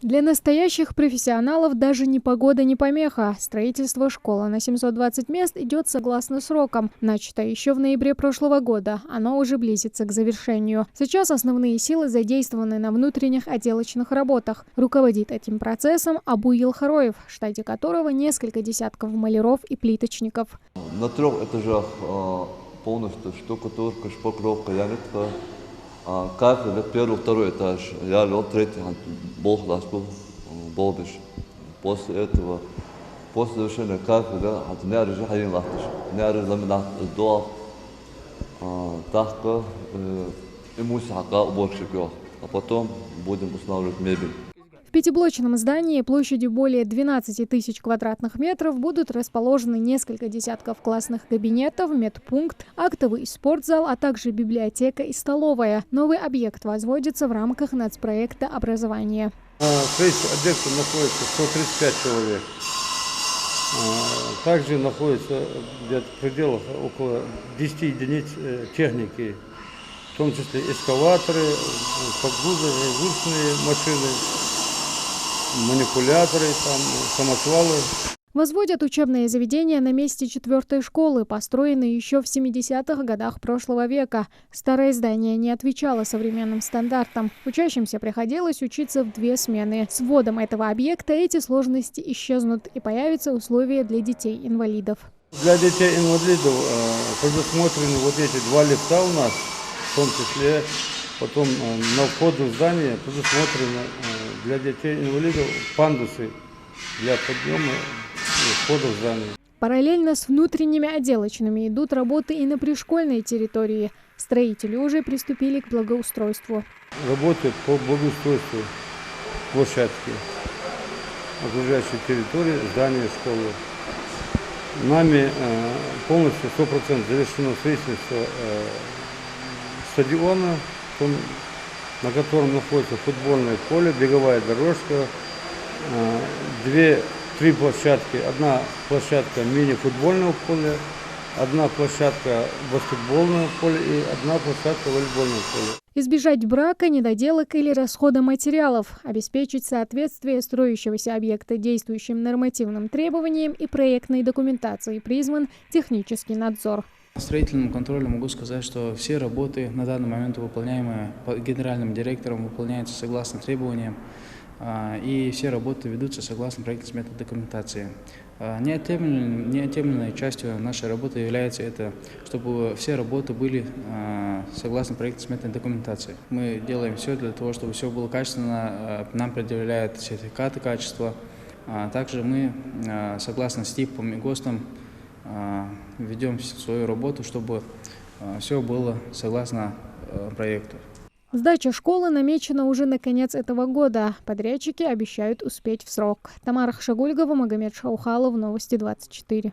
Для настоящих профессионалов даже непогода не помеха. Строительство школы на 720 мест идет согласно срокам. Начато еще в ноябре прошлого года. Оно уже близится к завершению. Сейчас основные силы задействованы на внутренних отделочных работах. Руководит этим процессом Абу Елхароев, в штате которого несколько десятков маляров и плиточников. На 3 этажах полностью штукатурка, шпаклевка, янитка. Кафель, 1-2 этаж, я лед 3-й, бог ласку, болбиш. После этого, после завершения кафеля, нярежи хаин лахтиш, нярежи ламинат дуа, тахка, и мусака уборщик, а потом будем устанавливать мебель. В пятиблочном здании площадью более 12 тысяч квадратных метров будут расположены несколько десятков классных кабинетов, медпункт, актовый спортзал, а также библиотека и столовая. Новый объект возводится в рамках нацпроекта образования. Строительство объекта находится 135 человек. Также находится где-то в пределах около 10 единиц техники, в том числе экскаваторы, погрузочные машины, манипуляторы, самосвалы. Возводят учебные заведения на месте 4-й школы, построенной еще в 70-х годах прошлого века. Старое здание не отвечало современным стандартам. Учащимся приходилось учиться в 2 смены. С вводом этого объекта эти сложности исчезнут и появятся условия для детей-инвалидов. Для детей-инвалидов предусмотрены вот эти 2 лифта у нас, в том числе. Потом на входе в здание предусмотрены для детей-инвалидов пандусы для подъема и входа в здание. Параллельно с внутренними отделочными идут работы и на пришкольной территории. Строители уже приступили к благоустройству. Работают по благоустройству площадки, окружающей территории, здания школы. Нами полностью 100% завершено строительство стадиона, на котором находится футбольное поле, беговая дорожка, 2-3 площадки. Одна площадка мини-футбольного поля, одна площадка баскетбольного поля и одна площадка волейбольного поля. Избежать брака, недоделок или расхода материалов, обеспечить соответствие строящегося объекта действующим нормативным требованиям и проектной документации призван технический надзор. По строительному контролю могу сказать, что все работы на данный момент выполняемые генеральным директором выполняются согласно требованиям, и все работы ведутся согласно проектно-сметной документации. Неотъемлемой частью нашей работы является это, чтобы все работы были согласно проектно-сметной документации. Мы делаем все для того, чтобы все было качественно, нам предъявляют сертификаты качества. Также мы согласно СТИПам и ГОСТам ведем свою работу, чтобы все было согласно проекту. Сдача школы намечена уже на конец этого года. Подрядчики обещают успеть в срок. Тамара Хшагульгова, Магомед Шаухалов, Новости 24.